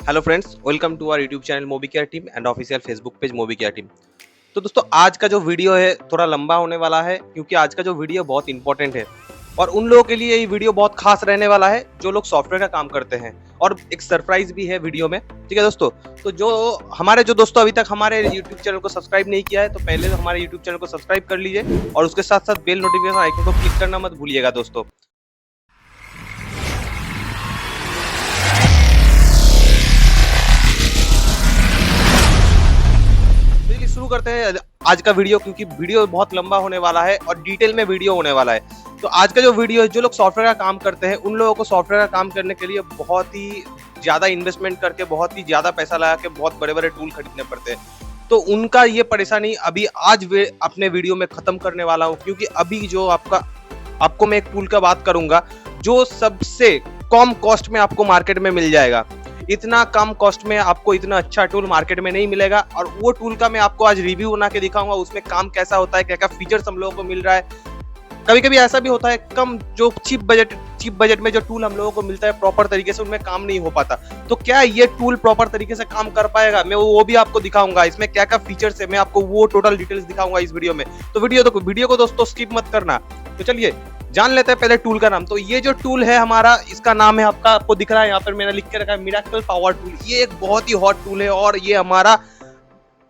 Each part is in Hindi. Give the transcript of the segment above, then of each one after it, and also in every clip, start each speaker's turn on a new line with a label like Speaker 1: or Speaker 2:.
Speaker 1: Hello friends, welcome to our YouTube channel Mobi Care team and official Facebook page Mobi Care team. तो दोस्तों, आज का जो वीडियो है थोड़ा लंबा होने वाला है क्योंकि आज का जो वीडियो बहुत इंपॉर्टेंट है और उन लोगों के लिए ये वीडियो बहुत खास रहने वाला है जो लोग सॉफ्टवेयर का काम करते हैं। और एक सरप्राइज भी है वीडियो में, ठीक है दोस्तों। तो जो हमारे जो दोस्तों अभी तक हमारे यूट्यूब चैनल को सब्सक्राइब नहीं किया है तो पहले हमारे यूट्यूब चैनल को सब्सक्राइब कर लीजिए और उसके साथ साथ बेल नोटिफिकेशन आइकन को क्लिक करना मत भूलिएगा दोस्तों। चलिए शुरू करते हैं आज का वीडियो, क्योंकि वीडियो बहुत लंबा होने वाला है और डिटेल में वीडियो होने वाला है। तो आज का जो वीडियो है, जो लोग सॉफ्टवेयर का काम करते हैं उन लोगों को सॉफ्टवेयर का काम करने के लिए बहुत ही ज्यादा इन्वेस्टमेंट करके, बहुत ही ज्यादा पैसा लगा के बहुत बड़े बड़े टूल खरीदने पड़ते हैं। तो उनका ये परेशानी अभी आज अपने वीडियो में खत्म करने वाला हूँ, क्योंकि अभी जो आपको मैं एक टूल का बात करूंगा जो सबसे कम कॉस्ट में आपको मार्केट में मिल जाएगा। इतना कम कॉस्ट में आपको इतना अच्छा टूल मार्केट में नहीं मिलेगा और वो टूल का मैं आपको आज रिव्यू बना के दिखाऊंगा। उसमें काम कैसा होता है, क्या क्या फीचर्स हम लोगों को मिल रहा है। कभी कभी ऐसा भी होता है कम जो चीप बजट में जो टूल हम लोगों को मिलता है प्रॉपर तरीके से उनमें काम नहीं हो पाता। तो क्या ये टूल प्रॉपर तरीके से काम कर पाएगा, मैं वो भी आपको दिखाऊंगा। इसमें क्या क्या फीचर्स है मैं आपको वो टोटल डिटेल्स दिखाऊंगा इस वीडियो में। तो वीडियो को दोस्तों स्किप मत करना। तो चलिए जान लेते हैं पहले टूल का नाम। तो ये जो टूल है हमारा, इसका नाम है आपको दिख रहा है यहाँ पर, मैंने लिख के रखा है मिरेकल पावर टूल। ये एक बहुत ही हॉट टूल है और ये हमारा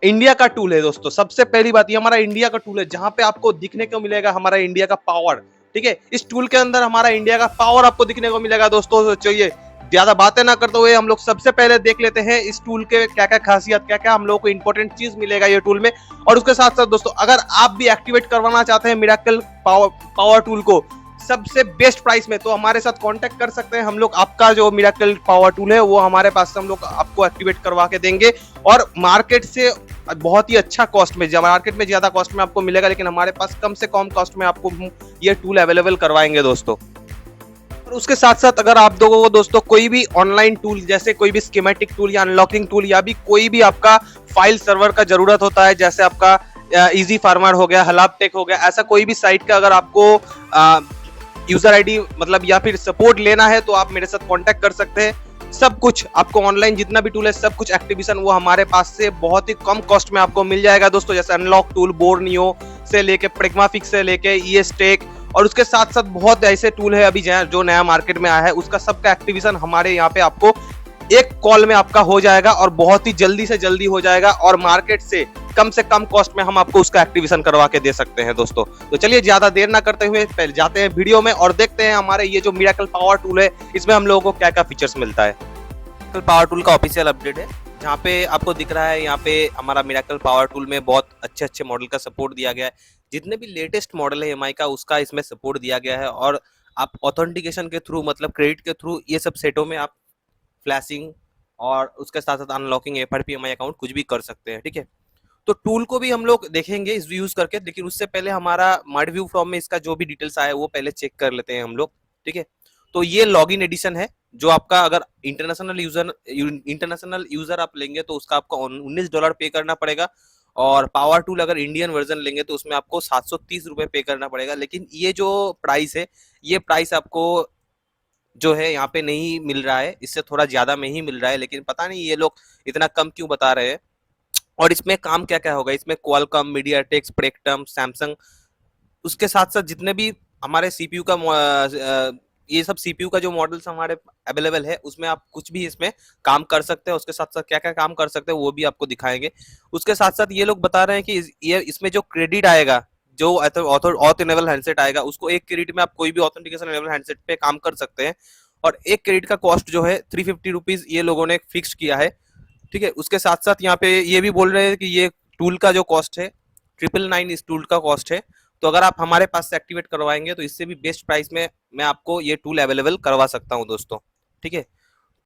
Speaker 1: इंडिया का टूल है दोस्तों। सबसे पहली बात, ये हमारा इंडिया का टूल है जहां पे आपको दिखने को मिलेगा हमारा इंडिया का पावर। ठीक है, इस टूल के अंदर हमारा इंडिया का पावर आपको दिखने को मिलेगा दोस्तों। तो चलिए ज्यादा बातें ना करते हुए हम लोग सबसे पहले देख लेते हैं इस टूल के क्या क्या खासियत, क्या क्या हम लोगों को इंपॉर्टेंट चीज मिलेगा ये टूल में। और उसके साथ साथ दोस्तों, अगर आप भी एक्टिवेट करवाना चाहते हैं मिरेकल पावर टूल को सबसे बेस्ट प्राइस में, तो हमारे साथ कांटेक्ट कर सकते हैं हम लोग। आपका जो मिरेकल पावर टूल है वो हमारे पास से हम लोग आपको एक्टिवेट करवा के देंगे और मार्केट से बहुत ही अच्छा कॉस्ट में, मार्केट में ज्यादा कॉस्ट में आपको मिलेगा, लेकिन हमारे पास कम से कम कॉस्ट में आपको ये टूल अवेलेबल करवाएंगे दोस्तों। और उसके साथ साथ अगर आप लोगों को दोस्तों कोई भी ऑनलाइन टूल, जैसे कोई भी स्कीमेटिक टूल या अनलॉकिंग टूल या भी कोई भी आपका फाइल सर्वर का जरूरत होता है, जैसे आपका इजी फार्मर हो गया, हलाब टेक हो गया, ऐसा कोई भी साइट का अगर आपको यूजर आईडी मतलब या फिर सपोर्ट लेना है तो आप मेरे साथ कांटेक्ट कर सकते हैं। सब कुछ आपको ऑनलाइन जितना भी टूल है सब कुछ एक्टिवेशन वो हमारे पास से बहुत ही कम कॉस्ट में आपको मिल जाएगा दोस्तों। जैसे अनलॉक टूल, बोर्नियो से लेके प्रेग्माफिक्स से लेके ईएसटेक, और उसके साथ साथ बहुत ऐसे टूल है अभी जो नया मार्केट में आया है, उसका सबका एक्टिवेशन हमारे यहाँ पे आपको एक कॉल में आपका हो जाएगा और बहुत ही जल्दी से जल्दी हो जाएगा और मार्केट से कम कॉस्ट में हम आपको उसका एक्टिवेशन करवा के दे सकते हैं दोस्तों। तो चलिए ज्यादा देर ना करते हुए पहले जाते हैं वीडियो में और देखते हैं हमारे ये जो मिरेकल पावर टूल है इसमें हम लोगों को क्या क्या फीचर्स मिलता है। मिरेकल पावर टूल का ऑफिशियल अपडेट है जहाँ पे आपको दिख रहा है, यहाँ पे हमारा मिरेकल पावर टूल में बहुत अच्छे अच्छे मॉडल का सपोर्ट दिया गया है। जितने भी लेटेस्ट मॉडल है एमआई का उसका इसमें सपोर्ट दिया गया है और आप ऑथेंटिकेशन के थ्रू मतलब क्रेडिट के थ्रू ये सब सेटों में आप फ्लैशिंग और उसके साथ साथ अनलॉकिंग एफआरपी एमआई अकाउंट कुछ भी कर सकते हैं। ठीक है, तो टूल को भी हम लोग देखेंगे इस यूज करके, लेकिन उससे पहले हमारा माइड व्यू फ्रॉम में इसका जो भी डिटेल्स आया है वो पहले चेक कर लेते हैं हम लोग। ठीक है, तो ये लॉगिन एडिशन है जो आपका अगर इंटरनेशनल यूजर आप लेंगे तो उसका आपको $19 पे करना पड़ेगा और पावर टूल अगर इंडियन वर्जन लेंगे तो उसमें आपको 730 रुपए पे करना पड़ेगा। लेकिन ये जो प्राइस है ये प्राइस आपको जो है यहाँ पे नहीं मिल रहा है, इससे थोड़ा ज्यादा में ही मिल रहा है, लेकिन पता नहीं ये लोग इतना कम क्यों बता रहे हैं। और इसमें काम क्या क्या होगा, इसमें क्वालकॉम, मीडियाटेक, स्पेक्ट्रम, सैमसंग, उसके साथ साथ जितने भी हमारे सीपीयू का ये सब सीपीयू का जो मॉडल्स हमारे अवेलेबल है उसमें आप कुछ भी इसमें काम कर सकते हैं। उसके साथ साथ क्या क्या काम कर सकते हैं वो भी आपको दिखाएंगे। उसके साथ साथ ये लोग बता रहे हैं कि ये इसमें जो क्रेडिट आएगा, जो ऑथ इनेबल हैंडसेट आएगा उसको 1 क्रेडिट में आप कोई भी ऑथेंटिकेशन इनेबल हैंडसेट पे काम कर सकते हैं और 1 क्रेडिट का कॉस्ट जो है 350 रुपीज ये लोगों ने फिक्स किया है। ठीक है, उसके साथ साथ यहाँ पे ये भी बोल रहे हैं कि ये टूल का जो कॉस्ट है 999 इस टूल का कॉस्ट है। तो अगर आप हमारे पास से एक्टिवेट करवाएंगे तो इससे भी बेस्ट प्राइस में मैं आपको ये टूल अवेलेबल करवा सकता हूँ दोस्तों। ठीक है,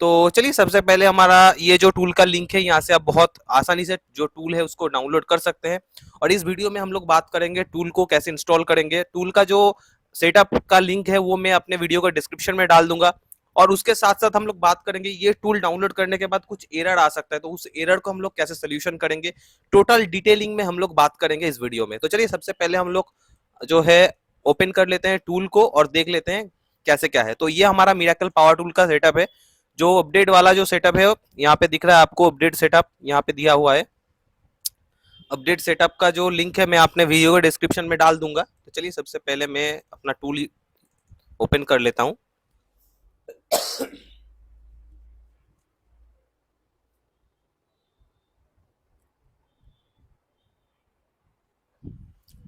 Speaker 1: तो चलिए सबसे पहले हमारा ये जो टूल का लिंक है यहाँ से आप बहुत आसानी से जो टूल है उसको डाउनलोड कर सकते हैं और इस वीडियो में हम लोग बात करेंगे टूल को कैसे इंस्टॉल करेंगे। टूल का जो सेटअप का लिंक है वो मैं अपने वीडियो का डिस्क्रिप्शन में डाल दूंगा और उसके साथ साथ हम लोग बात करेंगे ये टूल डाउनलोड करने के बाद कुछ एरर आ सकता है तो उस एरर को हम लोग कैसे सोल्यूशन करेंगे, टोटल डिटेलिंग में हम लोग बात करेंगे इस वीडियो में। तो चलिए सबसे पहले हम लोग जो है ओपन कर लेते हैं टूल को और देख लेते हैं कैसे क्या है। तो ये हमारा मिरेकल पावर टूल का सेटअप है जो अपडेट वाला जो सेटअप है यहाँ पे दिख रहा है आपको, अपडेट सेटअप यहाँ पे दिया हुआ है। अपडेट सेटअप का जो लिंक है मैं आपने वीडियो के डिस्क्रिप्शन में डाल दूंगा। तो चलिए सबसे पहले मैं अपना टूल ओपन कर लेता हूँ।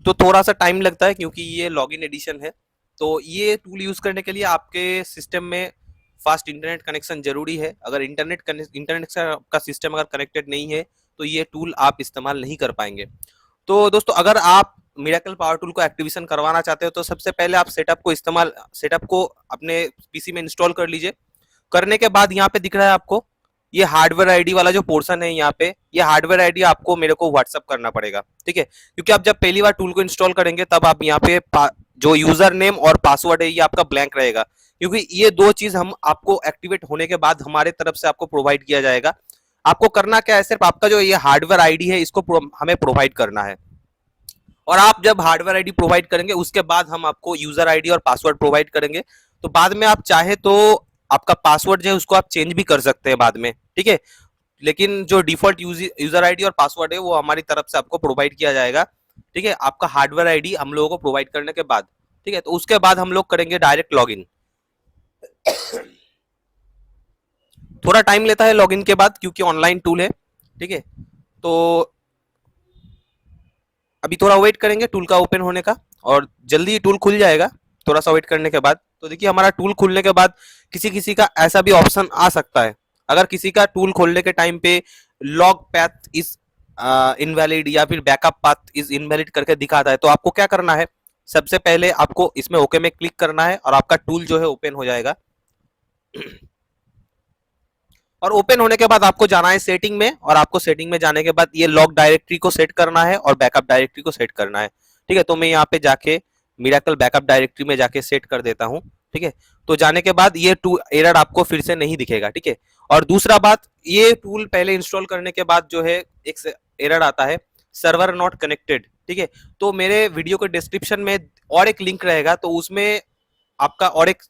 Speaker 1: तो थोड़ा सा टाइम लगता है क्योंकि ये लॉगिन एडिशन है। तो ये टूल यूज करने के लिए आपके सिस्टम में फास्ट इंटरनेट कनेक्शन जरूरी है। अगर इंटरनेट का सिस्टम अगर कनेक्टेड नहीं है तो ये टूल आप इस्तेमाल नहीं कर पाएंगे। तो दोस्तों अगर आप मिरेकल पावर टूल को एक्टिवेशन करवाना चाहते हो तो सबसे पहले आप सेटअप को अपने पीसी में इंस्टॉल कर लीजिए। करने के बाद यहाँ पे दिख रहा है आपको ये हार्डवेयर आईडी वाला जो पोर्शन है, यहाँ पे ये हार्डवेयर आईडी आपको मेरे को व्हाट्सअप करना पड़ेगा, ठीक है। क्योंकि आप जब पहली बार टूल को इंस्टॉल करेंगे तब आप यहाँ पे जो यूजर नेम और पासवर्ड है ये आपका ब्लैंक रहेगा, क्योंकि ये दो चीज हम आपको एक्टिवेट होने के बाद हमारे तरफ से आपको प्रोवाइड किया जाएगा। आपको करना क्या है, सिर्फ आपका जो ये हार्डवेयर आईडी है इसको हमें प्रोवाइड करना है। और आप जब हार्डवेयर आईडी प्रोवाइड करेंगे उसके बाद हम आपको यूजर आईडी और पासवर्ड प्रोवाइड करेंगे। तो बाद में आप चाहे तो आपका पासवर्ड जो है उसको आप चेंज भी कर सकते हैं बाद में, ठीक है। लेकिन जो डिफॉल्ट यूजर आईडी और पासवर्ड है वो हमारी तरफ से आपको प्रोवाइड किया जाएगा, ठीक है, आपका हार्डवेयर आईडी हम लोगों को प्रोवाइड करने के बाद, ठीक है। तो उसके बाद हम लोग करेंगे डायरेक्ट लॉगिन। थोड़ा टाइम लेता है लॉगिन के बाद क्योंकि ऑनलाइन टूल है, ठीक है। तो अभी थोड़ा वेट करेंगे टूल का ओपन होने का और जल्दी टूल खुल जाएगा थोड़ा सा वेट करने के बाद। तो देखिए हमारा टूल खुलने के बाद किसी किसी का ऐसा भी ऑप्शन आ सकता है, अगर किसी का टूल खोलने के टाइम पे लॉग पैथ इज इनवैलिड या फिर बैकअप पाथ इज इनवैलिड करके दिखाता है, तो आपको क्या करना है, सबसे पहले आपको इसमें ओके में क्लिक करना है और आपका टूल जो है ओपन हो जाएगा। और ओपन होने के बाद आपको जाना है सेटिंग में, और आपको सेटिंग में जाने के बाद ये लॉग डायरेक्टरी को सेट करना है और बैकअप डायरेक्टरी को सेट करना है, ठीक है। तो मैं यहाँ पे जाके मिरेकल बैकअप डायरेक्टरी में जाके सेट कर देता हूँ, ठीक है। तो जाने के बाद ये एरर आपको फिर से नहीं दिखेगा, ठीक है। और दूसरा बात, ये टूल पहले इंस्टॉल करने के बाद जो है एक एरर आता है, सर्वर नॉट कनेक्टेड, ठीक है। तो मेरे वीडियो के डिस्क्रिप्शन में और एक लिंक रहेगा, तो उसमें आपका और एक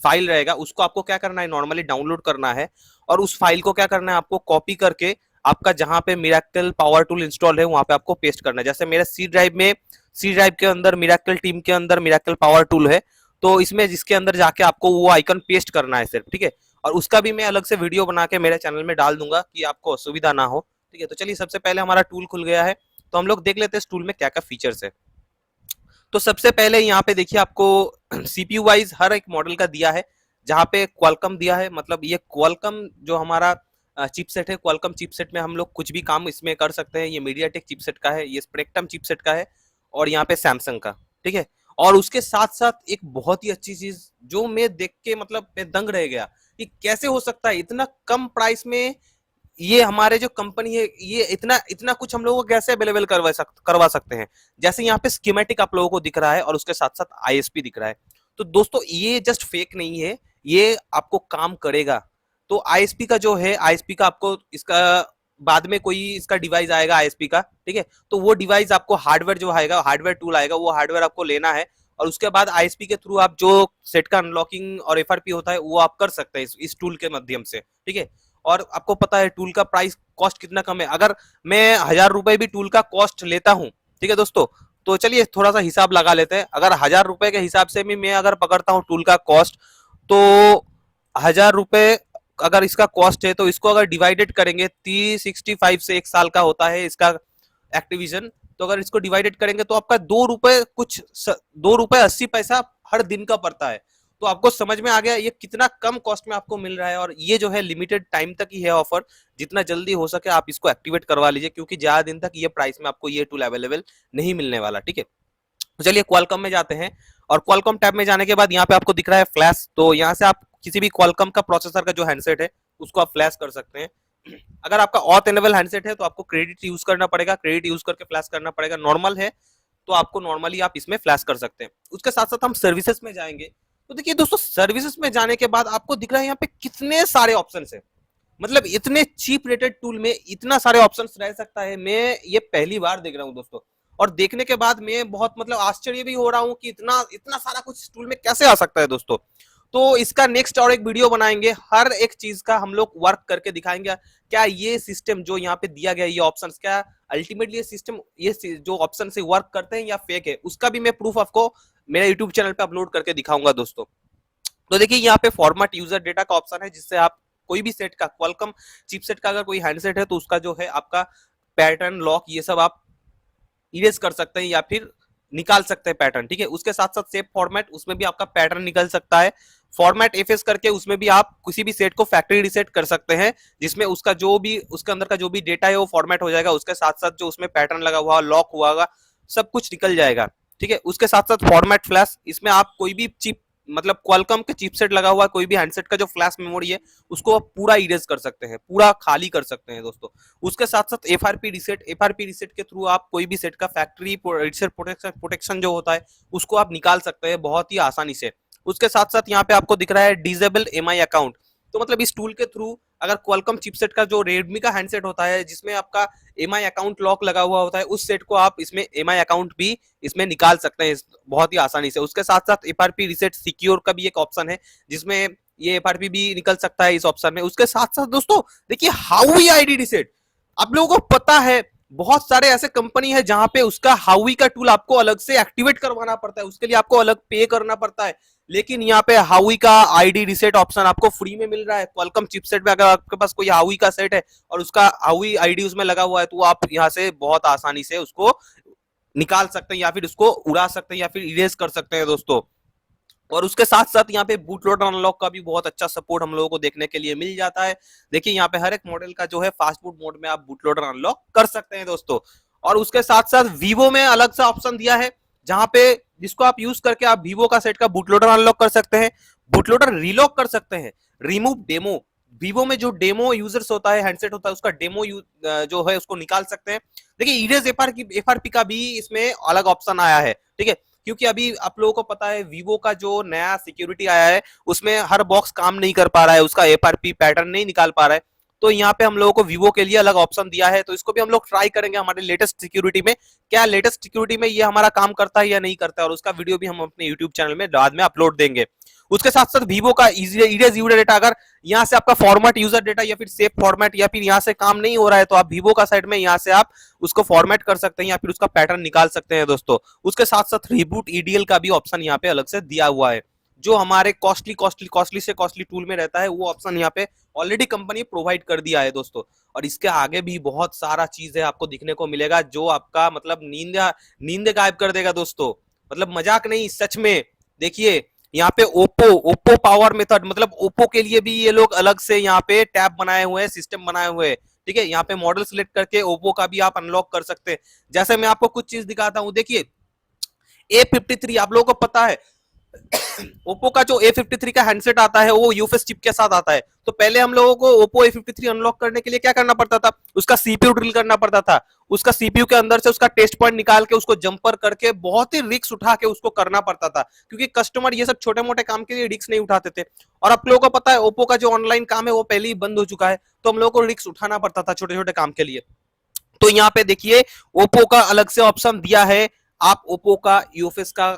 Speaker 1: फाइल रहेगा, उसको आपको क्या करना है, नॉर्मली डाउनलोड करना है और उस फाइल को क्या करना है, आपको कॉपी करके आपका जहां पे मिरेकल पावर टूल इंस्टॉल है वहां पे आपको पेस्ट करना है। जैसे मेरे सी ड्राइव के अंदर मिरेकल टीम के अंदर मिरेकल पावर टूल है, तो इसमें जिसके अंदर जाके आपको वो आइकन पेस्ट करना है सिर्फ, ठीक है। और उसका भी मैं अलग से वीडियो बना के मेरे चैनल में डाल दूंगा कि आपको असुविधा ना हो, ठीक है। तो चलिए सबसे पहले हमारा टूल खुल गया है, तो हम लोग देख लेते हैं इस टूल में क्या क्या फीचर्स है। तो सबसे पहले यहाँ पे देखिए आपको सीपीयू वाइज हर एक मॉडल का दिया है, जहाँ पे क्वालकॉम दिया है, मतलब ये क्वालकॉम जो हमारा चिपसेट है, क्वालकॉम चिपसेट में हम लोग कुछ भी काम इसमें कर सकते हैं। ये मीडियाटेक चिपसेट का है, ये स्पेक्ट्रम चिपसेट का है और यहाँ पे सैमसंग का, ठीक है। और उसके साथ साथ एक बहुत ही अच्छी चीज जो मैं देख के मतलब मैं दंग रह गया कि कैसे हो सकता है इतना कम प्राइस में ये हमारे जो कंपनी है ये इतना इतना कुछ हम लोगों को कैसे अवेलेबल करवा सकते हैं। जैसे यहाँ पे स्कीमेटिक आप लोगों को दिख रहा है और उसके साथ साथ आईएसपी दिख रहा है। तो दोस्तों ये जस्ट फेक नहीं है, ये आपको काम करेगा। तो आईएसपी का जो है, आईएसपी का आपको इसका बाद में कोई इसका डिवाइस आएगा आईएसपी का, ठीक है। तो वो डिवाइस आपको हार्डवेयर जो आएगा, हार्डवेयर टूल आएगा, वो हार्डवेयर आपको लेना है और उसके बाद आईएसपी के थ्रू आप जो सेट का अनलॉकिंग और एफआरपी होता है वो आप कर सकते हैं इस टूल के माध्यम से, ठीक है। और आपको पता है टूल का प्राइस कॉस्ट कितना कम है। अगर मैं 1000 रुपए भी टूल का कॉस्ट लेता हूं, ठीक है दोस्तों, तो चलिए थोड़ा सा हिसाब लगा लेते हैं। अगर 1000 रुपए के हिसाब से भी मैं अगर पकड़ता हूं टूल का कॉस्ट, तो 1000 रुपए अगर इसका कॉस्ट है तो इसको अगर डिवाइडेड करेंगे 365 से एक साल का होता है इसका एक्टिविजन, तो अगर इसको डिवाइडेड करेंगे तो आपका 2 रुपए 80 पैसा हर दिन का पड़ता है। तो आपको समझ में आ गया ये कितना कम कॉस्ट में आपको मिल रहा है। और ये जो है लिमिटेड टाइम तक ही है ऑफर, जितना जल्दी हो सके आप इसको एक्टिवेट करवा लीजिए क्योंकि ज्यादा दिन तक ये प्राइस में आपको ये टूल अवेलेबल नहीं मिलने वाला, ठीक है। तो चलिए क्वालकॉम में जाते हैं और क्वालकॉम टैब में जाने के बाद यहाँ पे आपको दिख रहा है फ्लैश। तो यहाँ से आप किसी भी क्वालकॉम का प्रोसेसर का जो हैंडसेट है उसको आप फ्लैश कर सकते हैं। अगर आपका ऑथ एनेबल हैंडसेट है तो आपको क्रेडिट यूज करना पड़ेगा, क्रेडिट यूज करके फ्लैश करना पड़ेगा। नॉर्मल है तो आपको नॉर्मली आप इसमें फ्लैश कर सकते हैं। उसके साथ साथ हम सर्विसेज में जाएंगे। तो देखिए दोस्तों सर्विसेज में जाने के बाद आपको दिख रहा है यहाँ पे कितने सारे ऑप्शन है, मतलब इतने चीप रेटेड टूल में इतना सारे ऑप्शंस रह सकता है, मैं ये पहली बार देख रहा हूँ दोस्तों। और देखने के बाद मैं बहुत मतलब आश्चर्य भी हो रहा हूँ कि इतना इतना सारा कुछ टूल में कैसे आ सकता है दोस्तों। तो इसका नेक्स्ट और एक वीडियो बनाएंगे, हर एक चीज का हम लोग वर्क करके दिखाएंगे। क्या ये सिस्टम जो यहाँ पे दिया गया ये ऑप्शंस, क्या अल्टीमेटली ये सिस्टम ये जो ऑप्शन से वर्क करते हैं या फेक है, उसका भी मैं प्रूफ आपको मेरे यूट्यूब चैनल पे अपलोड करके दिखाऊंगा दोस्तों। तो देखिए यहाँ पे फॉर्मेट यूजर डेटा का ऑप्शन है, जिससे आप कोई भी सेट का, क्वालकॉम चिपसेट का अगर कोई हैंडसेट है तो उसका जो है आपका पैटर्न, लॉक, ये सब आप इरेज कर सकते हैं या फिर निकाल सकते हैं पैटर्न। ठीक है, उसके साथ साथ सेव फॉर्मेट, उसमें भी आपका पैटर्न निकल सकता है। फॉर्मेट एफएस करके उसमें भी आप किसी भी सेट को फैक्ट्री रीसेट कर सकते हैं, जिसमें उसका जो भी उसके अंदर का जो भी डेटा है वो फॉर्मेट हो जाएगा, उसके साथ साथ जो उसमें पैटर्न लगा हुआ, लॉक हुआ होगा, सब कुछ निकल जाएगा। ठीक है, उसके साथ साथ फॉर्मेट फ्लैश, इसमें आप कोई भी चिप, मतलब क्वालकॉम के चिपसेट लगा हुआ कोई भी हैंडसेट का जो फ्लैश मेमोरी है उसको आप पूरा इरेज कर सकते हैं, पूरा खाली कर सकते हैं दोस्तों। उसके साथ साथ एफआरपी रीसेट के थ्रू आप कोई भी सेट का फैक्ट्री रीसेट प्रोटेक्शन जो होता है उसको आप निकाल सकते हैं बहुत ही आसानी से। उसके साथ साथ यहाँ पे आपको दिख रहा है डिसेबल एमआई अकाउंट, तो मतलब इस टूल के थ्रू अगर क्वालकॉम चिपसेट का जो रेडमी का हैंडसेट होता है जिसमें आपका एमआई अकाउंट लॉक लगा हुआ होता है, उस सेट को आप इसमें एमआई अकाउंट भी इसमें निकाल सकते हैं बहुत ही आसानी से। उसके साथ साथ एफआरपी रीसेट सिक्योर का भी एक ऑप्शन है, जिसमें ये एफआरपी भी निकल सकता है इस ऑप्शन में। उसके साथ साथ दोस्तों देखिए हाउई आईडी रीसेट, आप लोगों को पता है बहुत सारे ऐसे कंपनी है जहां पे उसका हाउई का टूल आपको अलग से एक्टिवेट करवाना पड़ता है, उसके लिए आपको अलग पे करना पड़ता है। लेकिन यहाँ पे हाउई का आईडी रीसेट ऑप्शन आपको फ्री में मिल रहा है। क्वालकॉम चिपसेट में अगर आपके पास कोई हाउई का सेट है और उसका हाउई आईडी उसमें लगा हुआ है तो आप यहाँ से बहुत आसानी से उसको निकाल सकते हैं या फिर उसको उड़ा सकते हैं या फिर इरेज कर सकते हैं दोस्तों। और उसके साथ साथ यहाँ पे बूट लोडर अनलॉक का भी बहुत अच्छा सपोर्ट हम लोगों को देखने के लिए मिल जाता है। देखिए यहाँ पे हर एक मॉडल का जो है फास्ट बूट मोड में आप बूट लोडर अनलॉक कर सकते हैं दोस्तों। और उसके साथ साथ वीवो में अलग सा ऑप्शन दिया है जहां पे जिसको आप यूज करके आप वीवो का सेट का बूट लोडर अनलॉक कर सकते हैं, बूट लोडर रीलॉक कर सकते हैं, रिमूव डेमो, वीवो में जो डेमो यूजर्स होता है, हैंडसेट होता है, उसका डेमो जो है उसको निकाल सकते हैं। देखिए इरेज एफआरपी का भी इसमें अलग ऑप्शन आया है। ठीक है, क्योंकि अभी आप लोगों को पता है वीवो का जो नया सिक्योरिटी आया है उसमें हर बॉक्स काम नहीं कर पा रहा है, उसका एफआरपी पैटर्न नहीं निकाल पा रहा है। तो यहाँ पे हम लोगों को वीवो के लिए अलग ऑप्शन दिया है, तो इसको भी हम लोग ट्राई करेंगे हमारे लेटेस्ट सिक्योरिटी में, क्या लेटेस्ट सिक्योरिटी में ये हमारा काम करता है या नहीं करता है, और उसका वीडियो भी हम अपने यूट्यूब चैनल में बाद में अपलोड देंगे। उसके साथ साथ वीवो का इरेज यूजर डेटा, अगर यहाँ से आपका फॉर्मेट यूजर डेटा या फिर सेफ फॉर्मेट या फिर यहाँ से काम नहीं हो रहा है तो आप वीवो का साइड में यहाँ से आप उसको फॉर्मेट कर सकते हैं या फिर उसका पैटर्न निकाल सकते हैं दोस्तों। उसके साथ साथ रिबूट ईडीएल का भी ऑप्शन यहाँ पे अलग से दिया हुआ है, जो हमारे कॉस्टली से कॉस्टली टूल में रहता है, वो ऑप्शन यहाँ पे ऑलरेडी कंपनी प्रोवाइड कर दिया है दोस्तों। और इसके आगे भी बहुत सारा चीज है आपको दिखने को मिलेगा जो आपका मतलब नींद गायब कर देगा दोस्तों, मतलब मजाक नहीं, सच में। देखिए यहाँ पे ओप्पो पावर मेथड, मतलब ओप्पो के लिए भी ये लोग अलग से यहाँ पे टैब बनाए हुए हैं, सिस्टम बनाए हुए हैं। ठीक है, यहाँ पे मॉडल सिलेक्ट करके ओप्पो का भी आप अनलॉक कर सकते हैं। जैसे मैं आपको कुछ चीज दिखाता हूँ, देखिए A53 आप लोगों को पता है ओप्पो का जो A53 का हैंडसेट आता है वो यूएफएस चिप के साथ आता है। तो पहले हम लोगों को ओप्पो A53 अनलॉक करने के लिए क्या करना पड़ता था, उसका सीपीयू ड्रिल करना पड़ता था, उसका सीपीयू के अंदर से उसका टेस्ट पॉइंट निकाल के उसको जंपर करके बहुत ही रिस्क उठा के उसको करना पड़ता था, क्योंकि कस्टमर ये सब छोटे मोटे काम के लिए रिस्क नहीं उठाते थे। और आप लोगों को पता है ओप्पो का जो ऑनलाइन काम है वो पहले ही बंद हो चुका है, तो हम लोगों को रिस्क उठाना पड़ता था छोटे छोटे काम के लिए। तो यहाँ पे देखिए ओप्पो का अलग से ऑप्शन दिया है, आप ओप्पो का यूएफएस का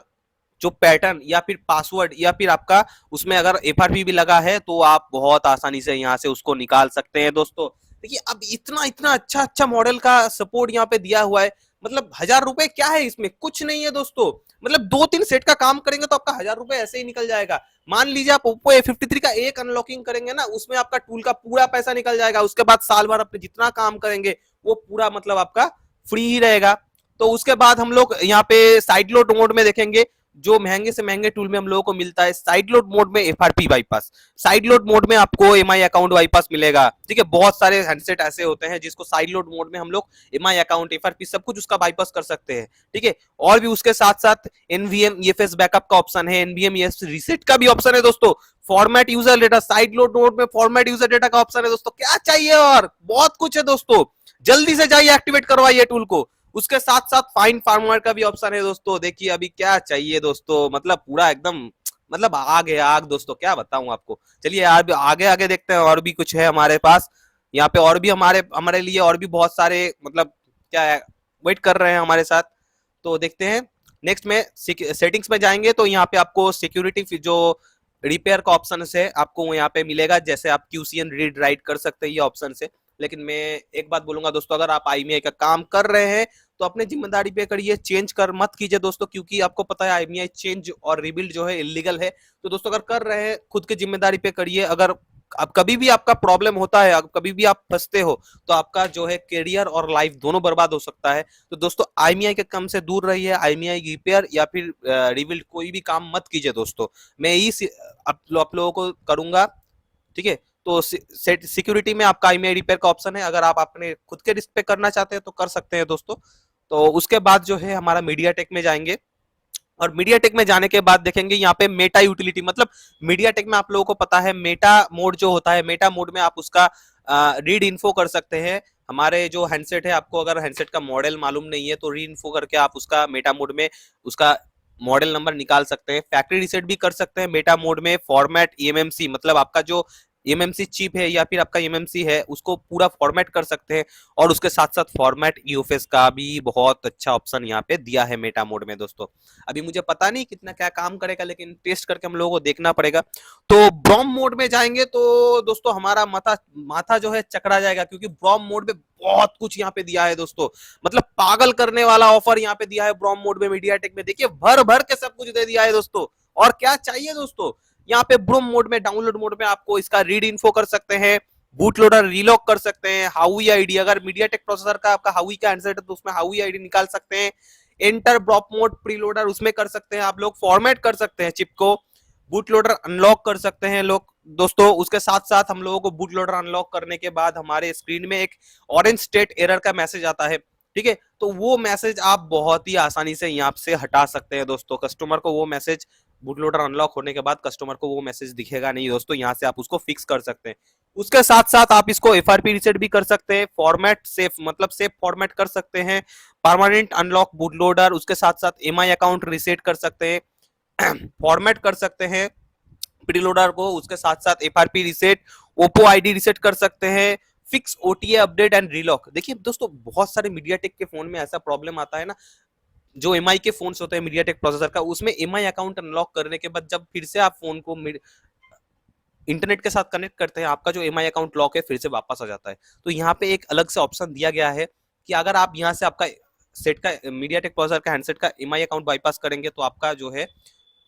Speaker 1: जो पैटर्न या फिर पासवर्ड या फिर आपका उसमें अगर एफआरपी भी लगा है तो आप बहुत आसानी से यहाँ से उसको निकाल सकते हैं दोस्तों। देखिए अब इतना इतना अच्छा मॉडल का सपोर्ट यहाँ पे दिया हुआ है, मतलब 1000 रुपए क्या है, इसमें कुछ नहीं है दोस्तों। मतलब 2-3 सेट का काम करेंगे तो आपका 1000 रुपए ऐसे ही निकल जाएगा। मान लीजिए आप ओप्पो A53 का एक अनलॉकिंग करेंगे ना, उसमें आपका टूल का पूरा पैसा निकल जाएगा। उसके बाद साल भर अपने जितना काम करेंगे वो पूरा मतलब आपका फ्री ही रहेगा। तो उसके बाद हम लोग यहाँ पे साइड लोड मोड में देखेंगे, जो महंगे से महंगे टूल में हम लोगों को मिलता है। साइड लोड मोड में FRP bypass, side load mode में आपको एमआई अकाउंट बाईपास मिलेगा। ठीक है, बहुत सारे हैंडसेट ऐसे होते हैं जिसको साइड लोड मोड में हम लोग एमआई अकाउंट, एफआरपी सब कुछ उसका बाईपास कर सकते हैं। ठीक है, और भी उसके साथ साथ एनवीएम ईएफएस बैकअप का ऑप्शन है, एनवीएम ईएफएस रीसेट का भी ऑप्शन है दोस्तों। Format user data, side load mode में फॉर्मेट यूजर डेटा का ऑप्शन है दोस्तों। क्या चाहिए, और बहुत कुछ है दोस्तों, जल्दी से जाइए एक्टिवेट करवाइए टूल को। उसके साथ साथ फाइन फार्मर का भी ऑप्शन है दोस्तों। देखिए अभी क्या चाहिए दोस्तों, मतलब पूरा एकदम मतलब आग है आग दोस्तों, क्या बताऊं आपको। चलिए यार आगे आगे देखते हैं, और भी कुछ है हमारे पास यहाँ पे, और भी हमारे लिए और भी बहुत सारे मतलब क्या है वेट कर रहे हैं हमारे साथ। तो देखते हैं नेक्स्ट में सेटिंग्स में जाएंगे तो यहाँ पे आपको सिक्योरिटी जो रिपेयर का ऑप्शन है आपको यहाँ पे मिलेगा, जैसे आप QCN रीड राइट कर सकते हैं ये ऑप्शन से। लेकिन मैं एक बात बोलूंगा दोस्तों, अगर आप IMEI का काम कर रहे हैं तो अपने जिम्मेदारी पे करिए, चेंज कर मत कीजिए दोस्तों, क्योंकि आपको पता है IMEI चेंज और रिबिल्ड जो है इलीगल है। तो दोस्तों अगर कर रहे हैं खुद की जिम्मेदारी पे करिए। अगर अब कभी भी आपका प्रॉब्लम होता है, कभी भी आप फंसते हो, तो आपका जो है करियर और लाइफ दोनों बर्बाद हो सकता है। तो दोस्तों IMEI के काम से दूर रहिए, IMEI रिपेयर या फिर रिबिल्ड कोई भी काम मत कीजिए दोस्तों। मैं यही आप लोगों को करूंगा, ठीक है। तो सिक्योरिटी में आपका IMEI रिपेयर का ऑप्शन है, अगर आप अपने खुद के रिस्क पे करना चाहते हैं तो कर सकते हैं दोस्तों। तो उसके बाद जो है हमारा मीडिया टेक में जाएंगे, और मीडिया टेक में जाने के बाद देखेंगे यहाँ पे मेटा यूटिलिटी, मतलब मीडिया टेक में आप लोगों को पता है मेटा मोड जो होता है, मेटा मोड में आप उसका रीड इन्फो कर सकते हैं। हमारे जो हैंडसेट है, आपको अगर हैंडसेट का मॉडल मालूम नहीं है तो रीड इन्फो करके आप उसका मेटा मोड में उसका मॉडल नंबर निकाल सकते हैं। फैक्ट्री रीसेट भी कर सकते हैं मेटा मोड में। फॉर्मेट EMMC, मतलब आपका जो EMMC चिप है या फिर आपका EMMC है उसको पूरा फॉर्मेट कर सकते हैं। और उसके साथ साथ फॉर्मेट UFS का भी बहुत अच्छा ऑप्शन यहाँ पे दिया है मेटा मोड में दोस्तों। अभी मुझे पता नहीं कितना क्या काम करेगा, लेकिन टेस्ट करके हम लोगों को देखना पड़ेगा। तो ब्रॉम मोड में जाएंगे तो दोस्तों हमारा माथा जो है चकरा जाएगा, क्योंकि ब्रॉम मोड में बहुत कुछ यहाँ पे दिया है दोस्तों, मतलब पागल करने वाला ऑफर यहाँ पे दिया है ब्रॉम मोड में। मीडियाटेक में देखिए भर भर के सब कुछ दे दिया है दोस्तों, और क्या चाहिए दोस्तों। यहाँ पे ब्रोम मोड में, डाउनलोड मोड में आपको इसका रीड इन्फो कर सकते हैं, बूट लोडर रीलॉक कर सकते हैं, हाउई आईडी, अगर मीडियाटेक प्रोसेसर का आपका हाउई का हैंडसेट है तो उसमें हाउई आईडी निकाल सकते हैं। एंटर ब्रॉप मोड प्रीलोडर उसमें कर सकते हैं आप लोग, फॉर्मेट कर सकते हैं चिप को, बूट लोडर अनलॉक कर सकते हैं लोग दोस्तों। उसके साथ साथ हम लोगों को बूट लोडर अनलॉक करने के बाद हमारे स्क्रीन में एक ऑरेंज स्टेट एरर का मैसेज आता है, ठीक है। तो वो मैसेज आप बहुत ही आसानी से यहाँ से हटा सकते हैं दोस्तों। कस्टमर को वो मैसेज, बूट लोडर अनलॉक होने के बाद कस्टमर को वो मैसेज दिखेगा नहीं दोस्तों, यहाँ से आप उसको फिक्स कर सकते हैं। उसके साथ साथ आप इसको FRP रीसेट भी कर सकते हैं, फॉर्मेट सेफ, मतलब सेफ फॉर्मेट कर सकते हैं, परमानेंट अनलॉक बूट लोडर, उसके साथ साथ MI अकाउंट रीसेट कर सकते हैं, फॉर्मेट कर सकते हैं प्रीलोडर को, उसके साथ साथ FRP reset, Oppo ID reset कर सकते हैं, फिक्स OTA अपडेट एंड रीलॉक। देखिए दोस्तों बहुत सारे मीडियाटेक के फोन में ऐसा प्रॉब्लम आता है ना, जो MI के फोन होते हैं मीडियाटेक प्रोसेसर का, उसमें MI अकाउंट अनलॉक करने के बाद जब फिर से आप फोन को इंटरनेट के साथ कनेक्ट करते हैं, आपका जो MI अकाउंट लॉक है फिर से वापस आ जाता है। तो यहाँ पे एक अलग से ऑप्शन दिया गया है कि अगर आप यहाँ से आपका सेट का मीडियाटेक प्रोसेसर का हैंडसेट का MI अकाउंट बाईपास करेंगे तो आपका जो है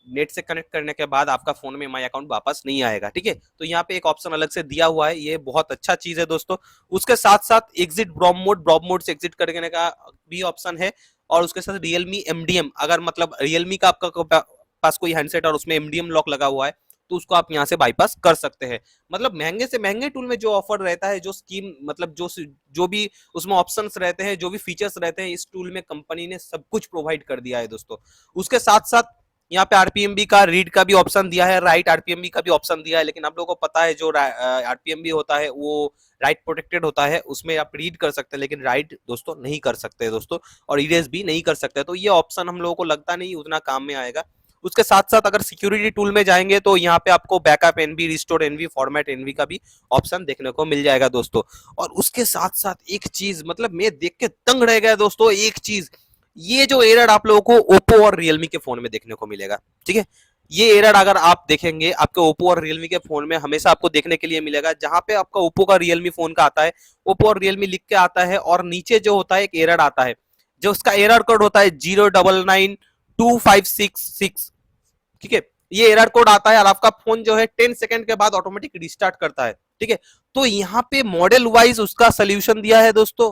Speaker 1: नेट से कनेक्ट करने के बाद आपका फोन में MI अकाउंट वापस नहीं आएगा, ठीक है। तो यहाँ पे एक ऑप्शन अलग से दिया हुआ है, ये बहुत अच्छा चीज है दोस्तों। उसके साथ साथ एग्जिट ब्रॉम मोड से एग्जिट करने का भी ऑप्शन है। और उसके साथ Realme MDM, अगर मतलब Realme का आपका पास कोई हैंडसेट और उसमें MDM लॉक लगा हुआ है तो उसको आप यहाँ से बाईपास कर सकते हैं। मतलब महंगे से महंगे टूल में जो ऑफर रहता है, जो स्कीम, मतलब जो भी उसमें ऑप्शंस रहते हैं, जो भी फीचर्स रहते हैं, इस टूल में कंपनी ने सब कुछ प्रोवाइड कर दिया है दोस्तों। उसके साथ साथ यहाँ पे RPMB का रीड का भी ऑप्शन दिया है, राइट RPMB का भी ऑप्शन दिया है। लेकिन आप लोगों को पता है जो RPMB होता है वो राइट प्रोटेक्टेड होता है, उसमें आप रीड कर सकते हैं लेकिन राइट दोस्तों नहीं कर सकते दोस्तों, और इरेज भी नहीं कर सकते। तो ये ऑप्शन हम लोगों को लगता नहीं उतना काम में आएगा। उसके साथ साथ अगर सिक्योरिटी टूल में जाएंगे तो यहाँ पे आपको backup NV, restore NV, format NV का भी ऑप्शन देखने को मिल जाएगा दोस्तों। और उसके साथ साथ एक चीज, मतलब मैं देख के तंग रह गया दोस्तों, एक चीज, ये जो एरर आप लोगों को ओप्पो और रियलमी के फोन में देखने को मिलेगा, ठीक है। ये एरर अगर आप देखेंगे आपके ओप्पो और रियलमी के फोन में हमेशा आपको देखने के लिए मिलेगा, जहां पे आपका ओप्पो का रियलमी फोन का आता है, ओप्पो और रियलमी लिख के आता है, और नीचे जो होता है एक एरर आता है, जो उसका एरर कोड होता है 09925666, ठीक है। ये एरर कोड आता है और आपका फोन जो है 10 सेकंड के बाद ऑटोमेटिक रिस्टार्ट करता है, ठीक है। तो यहाँ पे मॉडल वाइज उसका सोल्यूशन दिया है दोस्तों।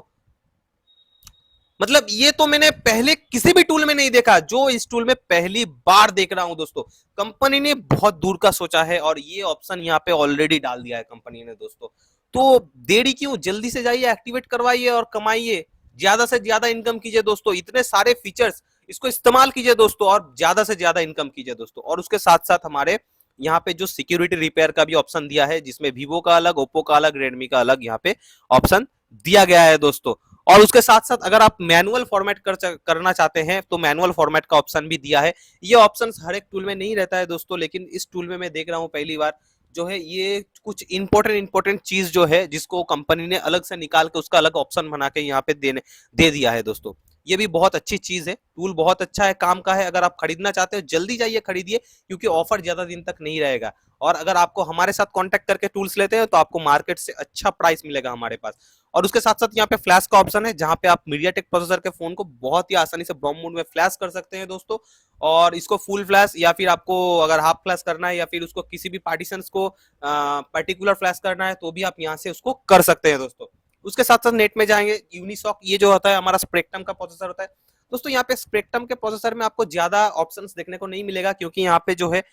Speaker 1: मतलब ये तो मैंने पहले किसी भी टूल में नहीं देखा, जो इस टूल में पहली बार देख रहा हूं दोस्तों। कंपनी ने बहुत दूर का सोचा है और ये ऑप्शन यहाँ पे ऑलरेडी डाल दिया है कंपनी ने दोस्तों। तो देरी क्यों, जल्दी से जाइए, एक्टिवेट करवाइए और कमाइए, ज्यादा से ज्यादा इनकम कीजिए दोस्तों। इतने सारे फीचर्स, इसको इस्तेमाल कीजिए दोस्तों और ज्यादा से ज्यादा इनकम कीजिए दोस्तों। और उसके साथ साथ हमारे यहाँ पे जो सिक्योरिटी रिपेयर का भी ऑप्शन दिया है, जिसमें वीवो का अलग, ओप्पो का अलग, रेडमी का अलग यहाँ पे ऑप्शन दिया गया है दोस्तों। और उसके साथ साथ अगर आप मैनुअल फॉर्मेट करना चाहते हैं तो मैनुअल फॉर्मेट का ऑप्शन भी दिया है। ये ऑप्शन हर एक टूल में नहीं रहता है दोस्तों, लेकिन इस टूल में मैं देख रहा हूं पहली बार जो है ये कुछ इंपॉर्टेंट चीज जो है जिसको कंपनी ने अलग से निकाल के उसका अलग ऑप्शन बना के यहाँ पे दे दिया है दोस्तों। ये भी बहुत अच्छी चीज है, टूल बहुत अच्छा है, काम का है। अगर आप खरीदना चाहते हो जल्दी जाइए खरीदिए, क्योंकि ऑफर ज्यादा दिन तक नहीं रहेगा। और अगर आपको हमारे साथ कांटेक्ट करके टूल्स लेते हैं तो आपको मार्केट से अच्छा प्राइस मिलेगा हमारे पास। और उसके साथ साथ यहाँ पे फ्लैश का ऑप्शन है, जहां पे आप मीडियाटेक प्रोसेसर के फोन को बहुत ही आसानी से ब्रॉम मोड में फ्लैश कर सकते हैं दोस्तों। और इसको फुल फ्लैश या फिर आपको अगर हाफ फ्लैश करना है या फिर उसको किसी भी पार्टीशन को पर्टिकुलर फ्लैश करना है तो भी आप यहाँ से उसको कर सकते हैं दोस्तों। उसके साथ साथ नेट में जाएंगे, यूनिसॉक ये जो होता है हमारा स्पेक्ट्रम का प्रोसेसर होता है दोस्तों। यहाँ पे स्पेक्ट्रम के प्रोसेसर में आपको ज्यादा ऑप्शंस देखने को नहीं मिलेगा, क्योंकि यहाँ पे जो है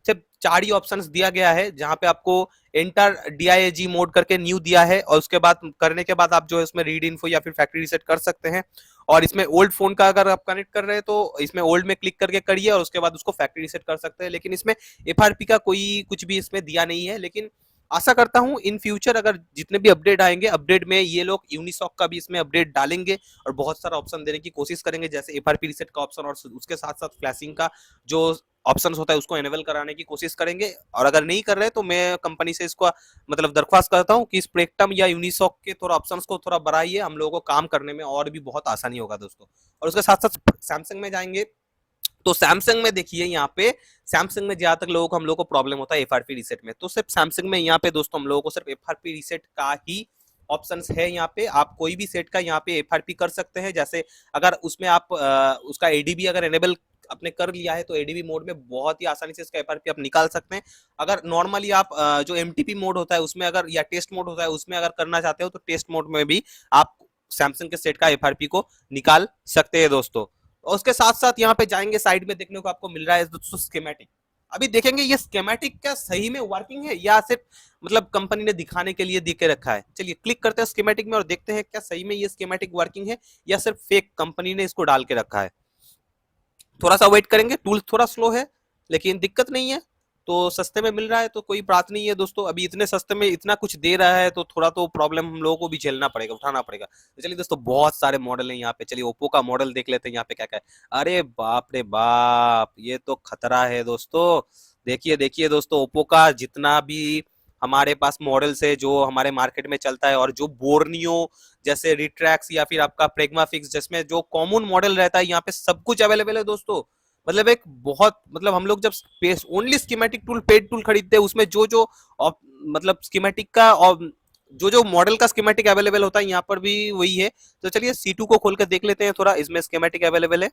Speaker 1: सिर्फ 4 ही ऑप्शंस दिया गया है, जहां पे आपको एंटर DIAG मोड करके न्यू दिया है, और उसके बाद करने के बाद आप जो है उसमें रीड इन्फो या फिर फैक्ट्री रीसेट कर सकते हैं। और इसमें ओल्ड फोन का अगर आप कनेक्ट कर रहे हैं तो इसमें ओल्ड में क्लिक करके करिए और उसके बाद उसको फैक्ट्री रीसेट कर सकते हैं। लेकिन इसमें FRP का कोई कुछ भी इसमें दिया नहीं है, लेकिन आशा करता हूं इन फ्यूचर अगर जितने भी अपडेट आएंगे, अपडेट में ये लोग यूनिसॉक का भी इसमें अपडेट डालेंगे और बहुत सारा ऑप्शन देने की कोशिश करेंगे, जैसे FRP रीसेट का ऑप्शन, और उसके साथ साथ फ्लैशिंग का जो ऑप्शंस होता है उसको एनेबल कराने की कोशिश करेंगे। और अगर नहीं कर रहे तो मैं कंपनी से इसको मतलब दरख्वास्त करता हूं कि स्पेक्ट्रम या यूनिसॉक के थोड़ा ऑप्शंस को थोड़ा बढ़ाइए, हम लोगों को काम करने में और भी बहुत आसानी होगा दोस्तों। और उसके साथ साथ सैमसंग में जाएंगे तो सैमसंग में देखिए, यहाँ पे सैमसंग में ज्यादातर लोगों को हम लोग को प्रॉब्लम होता है FRP रीसेट में, तो सिर्फ सैमसंग में यहाँ पे दोस्तों हम लोगों को सिर्फ FRP रीसेट का ही ऑप्शंस है। यहाँ पे आप कोई भी सेट का यहाँ पे FRP कर सकते हैं। जैसे अगर उसमें आप उसका ADB अगर एनेबल आपने कर लिया है तो ADB मोड में बहुत ही आसानी से इसका FRP आप निकाल सकते हैं। अगर नॉर्मली आप जो MTP मोड होता है उसमें अगर, या टेस्ट मोड होता है उसमें अगर करना चाहते हो तो टेस्ट मोड में भी आप सैमसंग के सेट का FRP को निकाल सकते हैं दोस्तों। और उसके साथ साथ यहाँ पे जाएंगे, साइड में देखने को आपको मिल रहा है दोस्तों स्कीमेटिक। अभी देखेंगे ये स्कीमेटिक क्या सही में वर्किंग है या सिर्फ मतलब कंपनी ने दिखाने के लिए दे के रखा है। चलिए क्लिक करते हैं स्कीमेटिक में और देखते हैं क्या सही में ये स्कीमेटिक वर्किंग है या सिर्फ फेक कंपनी ने इसको डाल के रखा है। थोड़ा सा वेट करेंगे, टूल थोड़ा स्लो है लेकिन दिक्कत नहीं है, तो सस्ते में मिल रहा है तो कोई बात नहीं है दोस्तों। अभी इतने सस्ते में इतना कुछ दे रहा है तो थोड़ा तो प्रॉब्लम हम लोगों को भी झेलना पड़ेगा, उठाना पड़ेगा। तो चलिए दोस्तों बहुत सारे मॉडल हैं यहाँ पे, चलिए ओप्पो का मॉडल देख लेते हैं यहाँ पे क्या क्या है। अरे बाप रे बाप, ये तो खतरा है दोस्तों। देखिए देखिए दोस्तों, ओप्पो का जितना भी हमारे पास मॉडल्स है जो हमारे मार्केट में चलता है, और जो बोर्नियो जैसे रिट्रैक्स या फिर आपका प्रेग्मा फिक्स जिसमें जो कॉमन मॉडल रहता है, यहाँ पे सब कुछ अवेलेबल है दोस्तों। मतलब एक बहुत मतलब हम लोग जब only schematic tool, paid tool खरीदते हैं उसमें जो जो मतलब स्कीमेटिक का और जो जो मॉडल का स्कीमेटिक अवेलेबल होता है यहाँ पर भी वही है। तो चलिए C2 को खोल कर देख लेते हैं थोड़ा, इसमें स्कीमेटिक अवेलेबल है।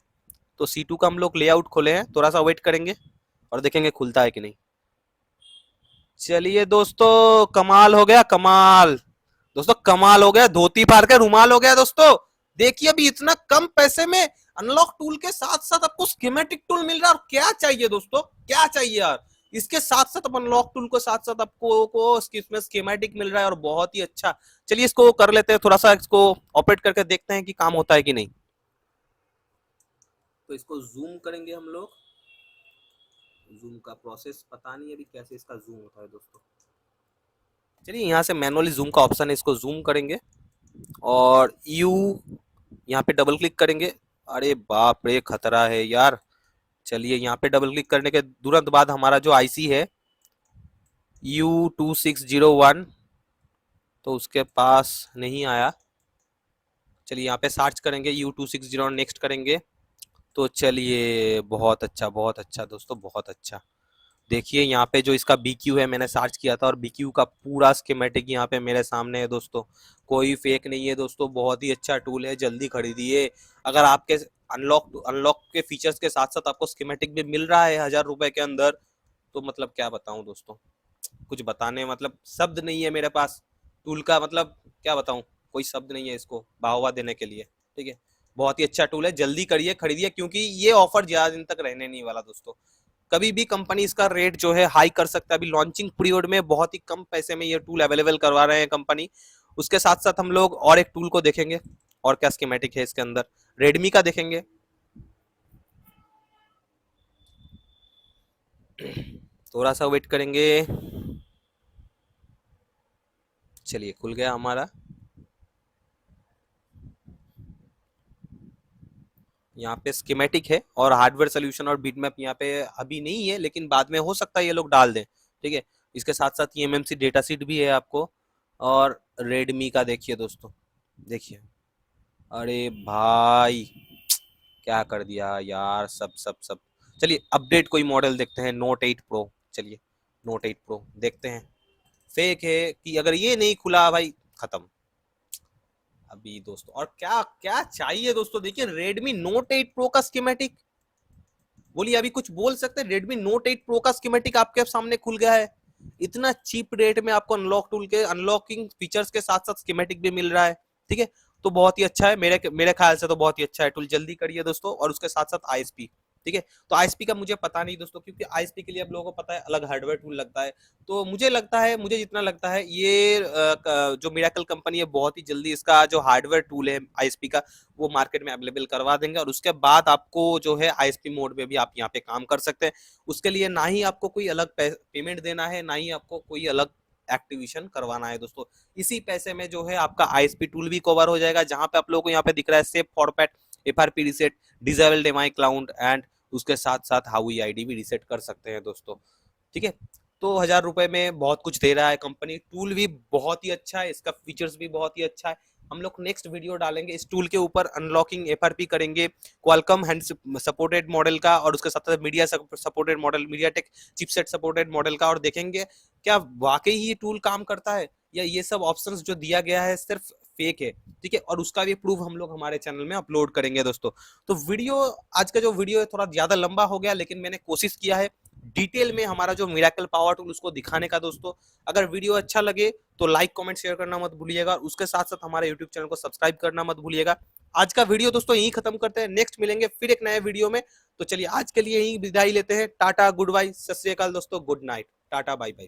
Speaker 1: तो C2 का हम लोग लेआउट खोले हैं, थोड़ा सा वेट करेंगे और देखेंगे खुलता है कि नहीं। चलिए दोस्तों कमाल हो गया, कमाल दोस्तों, कमाल हो गया, धोती फाड़ के रुमाल हो गया दोस्तों। देखिए अभी इतना कम पैसे में अनलॉक टूल के साथ साथ आपको स्कीमेटिक टूल मिल रहा है, और क्या चाहिए दोस्तों, क्या चाहिए यार। इसके साथ साथ अनलॉक टूल के साथ साथ आपको इसमें स्कीमेटिक मिल रहा है और बहुत ही अच्छा। चलिए इसको कर लेते हैं, थोड़ा सा इसको ऑपरेट करके देखते हैं कि काम होता है कि नहीं। तो इसको जूम करेंगे हम लोग, जूम का प्रोसेस पता नहीं अभी कैसे इसका जूम होता है दोस्तों। चलिए यहाँ से मैनुअली जूम का ऑप्शन है, इसको जूम करेंगे और यू यहाँ पे डबल क्लिक करेंगे। अरे बाप रे खतरा है यार। चलिए यहाँ पे डबल क्लिक करने के तुरंत बाद हमारा जो आईसी है U2601 तो उसके पास नहीं आया। चलिए यहाँ पे सर्च करेंगे U2601, नेक्स्ट करेंगे। तो चलिए बहुत अच्छा दोस्तों, बहुत अच्छा। देखिए यहाँ पे जो इसका BQ है, मैंने सर्च किया था और BQ का पूरा स्कीमेटिक यहाँ पे मेरे सामने है दोस्तों। कोई फेक नहीं है दोस्तों, बहुत ही अच्छा टूल है, जल्दी खरीदिए। अगर आपके अनलॉक के फीचर्स के साथ साथ आपको स्कीमेटिक भी मिल रहा है 1000 रुपए के अंदर, तो मतलब क्या बताऊं दोस्तों, कुछ बताने मतलब शब्द नहीं है मेरे पास। टूल का मतलब क्या बताऊं, कोई शब्द नहीं है इसको वाहवा देने के लिए। ठीक है, बहुत ही अच्छा टूल है, जल्दी करिए खरीदिए, क्योंकि ये ऑफर ज्यादा दिन तक रहने नहीं वाला दोस्तों। कभी भी कंपनी इसका रेट जो है हाई कर सकता है। अभी लॉन्चिंग पीरियड में बहुत ही कम पैसे में ये टूल अवेलेबल करवा रहे हैं कंपनी। उसके साथ साथ हम लोग और एक टूल को देखेंगे, और क्या स्कीमेटिक है इसके अंदर। रेडमी का देखेंगे, थोड़ा सा वेट करेंगे। चलिए खुल गया हमारा। यहाँ पे स्कीमेटिक है और हार्डवेयर सोल्यूशन और बीटमैप यहाँ पे अभी नहीं है, लेकिन बाद में हो सकता है ये लोग डाल दें। ठीक है, इसके साथ साथ ये MMC डेटा शीट भी है आपको। और रेडमी का देखिए दोस्तों, देखिए अरे भाई क्या कर दिया यार, सब सब सब। चलिए अपडेट कोई मॉडल देखते हैं, नोट 8 प्रो। चलिए नोट 8 प्रो देखते हैं। फेक है कि अगर ये नहीं खुला भाई खत्म अभी दोस्तों। और क्या क्या चाहिए दोस्तों, देखिए Redmi Note 8 Pro का स्कीमेटिक। बोलिए अभी कुछ बोल सकते हैं? Redmi Note 8 Pro का स्कीमेटिक आपके सामने खुल गया है। इतना चीप रेट में आपको अनलॉक टूल के अनलॉकिंग फीचर्स के साथ साथ स्कीमेटिक भी मिल रहा है। ठीक है, तो बहुत ही अच्छा है, मेरे मेरे ख्याल से तो बहुत ही अच्छा है टूल। जल्दी करिए दोस्तों। और उसके साथ साथ आईएसपी। ठीक है, तो आईएसपी का मुझे पता नहीं दोस्तों, क्योंकि आईएसपी के लिए आप लोगों को पता है अलग हार्डवेयर टूल लगता है। तो मुझे लगता है, मुझे जितना लगता है ये जो मिराकल कंपनी है बहुत ही जल्दी इसका जो हार्डवेयर टूल है आईएसपी का वो मार्केट में अवेलेबल करवा देंगे। और उसके बाद आपको जो है आईएसपी मोड में भी आप यहाँ पे काम कर सकते हैं। उसके लिए ना ही आपको कोई अलग पेमेंट देना है, ना ही आपको कोई अलग एक्टिवेशन करवाना है दोस्तों। इसी पैसे में जो है आपका आईएसपी टूल भी कवर हो जाएगा, जहां पे आप लोगों को यहाँ पे दिख रहा है save format, FRP reset, disabled MI cloud and उसके साथ साथ हाउई आईडी भी रिसेट कर सकते हैं दोस्तों। ठीक है, तो 1000 रुपए में बहुत कुछ दे रहा है कंपनी। टूल भी बहुत ही अच्छा है, इसका फीचर्स भी बहुत ही अच्छा है। हम लोग नेक्स्ट वीडियो डालेंगे इस टूल के ऊपर, अनलॉकिंग एफआरपी करेंगे क्वालकॉम हैंड सपोर्टेड मॉडल का, और उसके साथ साथ media supported model, MediaTek chipset supported model का, और देखेंगे क्या वाकई ये टूल काम करता है या ये सब ऑप्शंस जो दिया गया है सिर्फ फेक है। ठीक है, और उसका भी प्रूफ हम लोग हमारे चैनल में अपलोड करेंगे दोस्तों। तो वीडियो, आज का जो वीडियो है थोड़ा ज्यादा लंबा हो गया, लेकिन मैंने कोशिश किया है डिटेल में हमारा जो मिरेकल पावर टूल उसको दिखाने का दोस्तों। अगर वीडियो अच्छा लगे तो लाइक कमेंट शेयर करना मत भूलिएगा, और उसके साथ साथ हमारे यूट्यूब चैनल को सब्सक्राइब करना मत भूलिएगा। आज का वीडियो दोस्तों यही खत्म करते हैं, नेक्स्ट मिलेंगे फिर एक नए वीडियो में। तो चलिए आज के लिए यही विदाई लेते हैं, टाटा गुड बाय, सत श्री अकाल दोस्तों, good night, tata bye bye.